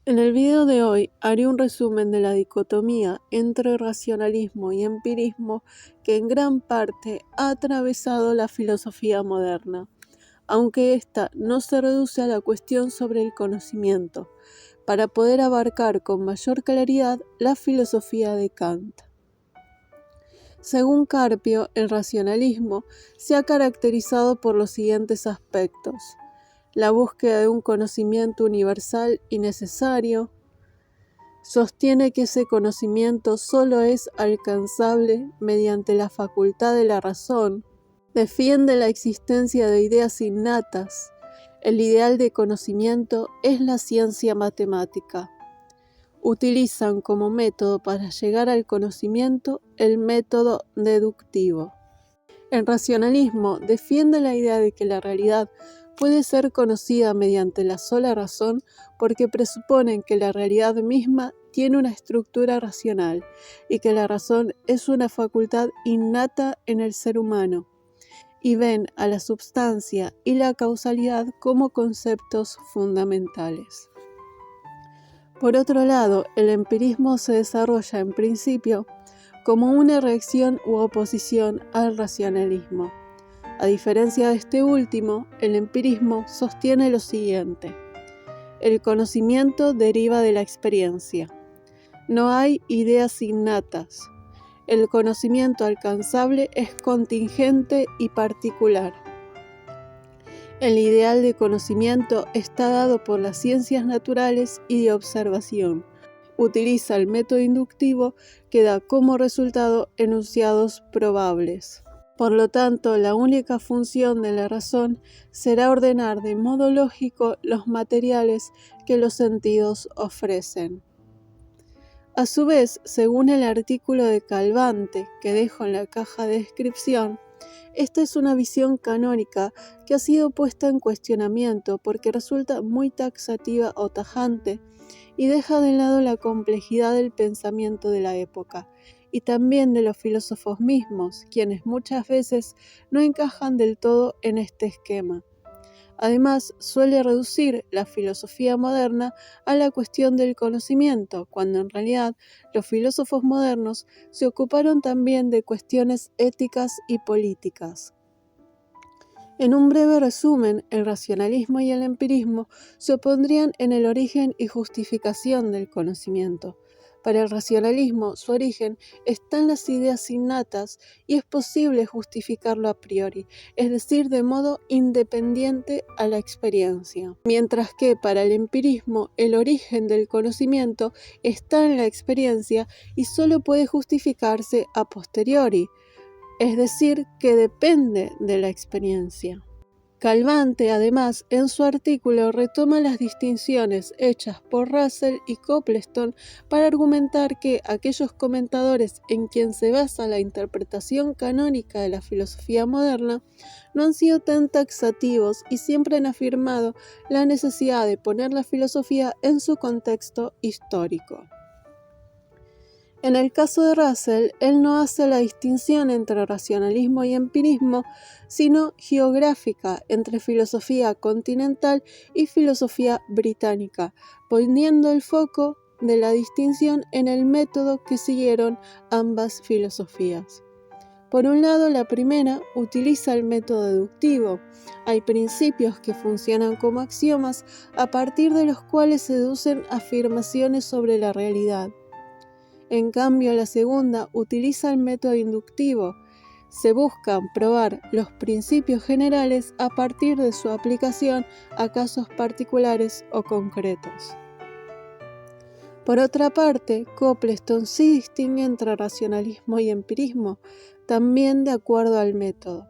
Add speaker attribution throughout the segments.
Speaker 1: En el video de hoy haré un resumen de la dicotomía entre racionalismo y empirismo que en gran parte ha atravesado la filosofía moderna, aunque ésta no se reduce a la cuestión sobre el conocimiento, para poder abarcar con mayor claridad la filosofía de Kant. Según Carpio, el racionalismo se ha caracterizado por los siguientes aspectos: la búsqueda de un conocimiento universal y necesario. Sostiene que ese conocimiento solo es alcanzable mediante la facultad de la razón. Defiende la existencia de ideas innatas. El ideal de conocimiento es la ciencia matemática. Utilizan como método para llegar al conocimiento el método deductivo. El racionalismo defiende la idea de que la realidad puede ser conocida mediante la sola razón porque presuponen que la realidad misma tiene una estructura racional y que la razón es una facultad innata en el ser humano, y ven a la substancia y la causalidad como conceptos fundamentales. Por otro lado, el empirismo se desarrolla en principio como una reacción u oposición al racionalismo. A diferencia de este último, el empirismo sostiene lo siguiente: el conocimiento deriva de la experiencia. No hay ideas innatas. El conocimiento alcanzable es contingente y particular. El ideal de conocimiento está dado por las ciencias naturales y de observación. Utiliza el método inductivo que da como resultado enunciados probables. Por lo tanto, la única función de la razón será ordenar de modo lógico los materiales que los sentidos ofrecen. A su vez, según el artículo de Calvante que dejo en la caja de descripción, esta es una visión canónica que ha sido puesta en cuestionamiento porque resulta muy taxativa o tajante y deja de lado la complejidad del pensamiento de la época y también de los filósofos mismos, quienes muchas veces no encajan del todo en este esquema. Además, suele reducir la filosofía moderna a la cuestión del conocimiento, cuando en realidad los filósofos modernos se ocuparon también de cuestiones éticas y políticas. En un breve resumen, el racionalismo y el empirismo se opondrían en el origen y justificación del conocimiento. Para el racionalismo, su origen está en las ideas innatas y es posible justificarlo a priori, es decir, de modo independiente a la experiencia. Mientras que para el empirismo, el origen del conocimiento está en la experiencia y solo puede justificarse a posteriori, es decir, que depende de la experiencia. Calvante, además, en su artículo retoma las distinciones hechas por Russell y Copleston para argumentar que aquellos comentadores en quien se basa la interpretación canónica de la filosofía moderna no han sido tan taxativos y siempre han afirmado la necesidad de poner la filosofía en su contexto histórico. En el caso de Russell, él no hace la distinción entre racionalismo y empirismo, sino geográfica entre filosofía continental y filosofía británica, poniendo el foco de la distinción en el método que siguieron ambas filosofías. Por un lado, la primera utiliza el método deductivo. Hay principios que funcionan como axiomas a partir de los cuales se deducen afirmaciones sobre la realidad. En cambio, la segunda utiliza el método inductivo. Se buscan probar los principios generales a partir de su aplicación a casos particulares o concretos. Por otra parte, Copleston sí distingue entre racionalismo y empirismo, también de acuerdo al método.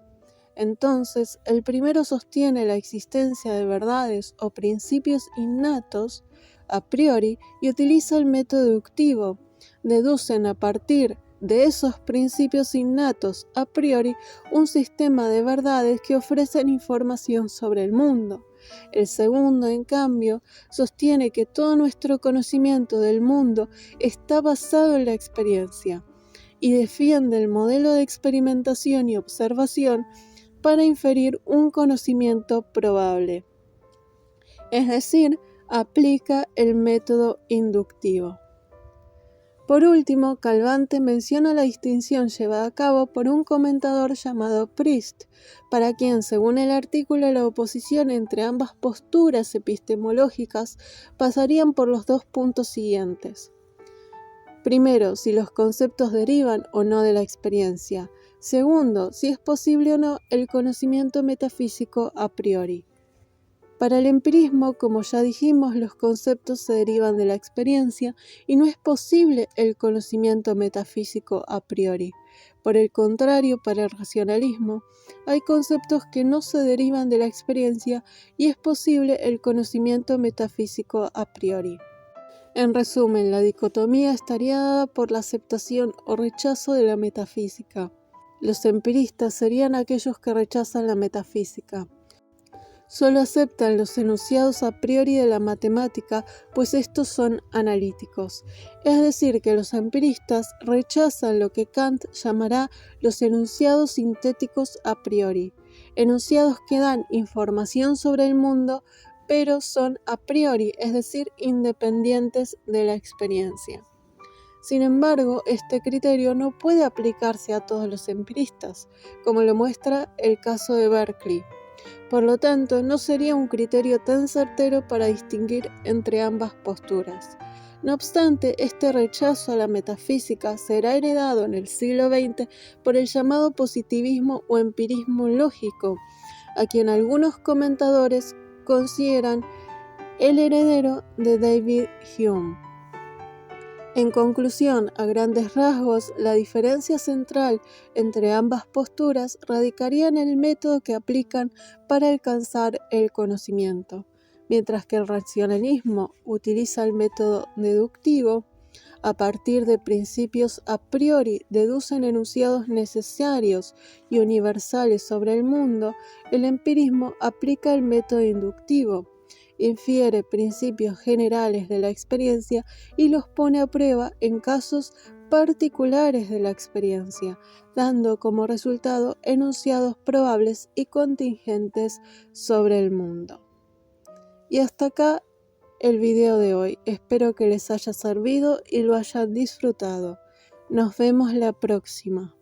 Speaker 1: Entonces, el primero sostiene la existencia de verdades o principios innatos a priori y utiliza el método deductivo. Deducen a partir de esos principios innatos a priori un sistema de verdades que ofrecen información sobre el mundo. El segundo, en cambio, sostiene que todo nuestro conocimiento del mundo está basado en la experiencia y defiende el modelo de experimentación y observación para inferir un conocimiento probable. Es decir, aplica el método inductivo. Por último, Calvante menciona la distinción llevada a cabo por un comentador llamado Priest, para quien, según el artículo, la oposición entre ambas posturas epistemológicas pasarían por los dos puntos siguientes. Primero, si los conceptos derivan o no de la experiencia. Segundo, si es posible o no el conocimiento metafísico a priori. Para el empirismo, como ya dijimos, los conceptos se derivan de la experiencia y no es posible el conocimiento metafísico a priori. Por el contrario, para el racionalismo, hay conceptos que no se derivan de la experiencia y es posible el conocimiento metafísico a priori. En resumen, la dicotomía estaría dada por la aceptación o rechazo de la metafísica. Los empiristas serían aquellos que rechazan la metafísica. Solo aceptan los enunciados a priori de la matemática, pues estos son analíticos. Es decir, que los empiristas rechazan lo que Kant llamará los enunciados sintéticos a priori, enunciados que dan información sobre el mundo, pero son a priori, es decir, independientes de la experiencia. Sin embargo, este criterio no puede aplicarse a todos los empiristas, como lo muestra el caso de Berkeley. Por lo tanto, no sería un criterio tan certero para distinguir entre ambas posturas. No obstante, este rechazo a la metafísica será heredado en el siglo XX por el llamado positivismo o empirismo lógico, a quien algunos comentadores consideran el heredero de David Hume. En conclusión, a grandes rasgos, la diferencia central entre ambas posturas radicaría en el método que aplican para alcanzar el conocimiento. Mientras que el racionalismo utiliza el método deductivo, a partir de principios a priori deducen enunciados necesarios y universales sobre el mundo, el empirismo aplica el método inductivo, infiere principios generales de la experiencia y los pone a prueba en casos particulares de la experiencia, dando como resultado enunciados probables y contingentes sobre el mundo. Y hasta acá el video de hoy. Espero que les haya servido y lo hayan disfrutado. Nos vemos la próxima.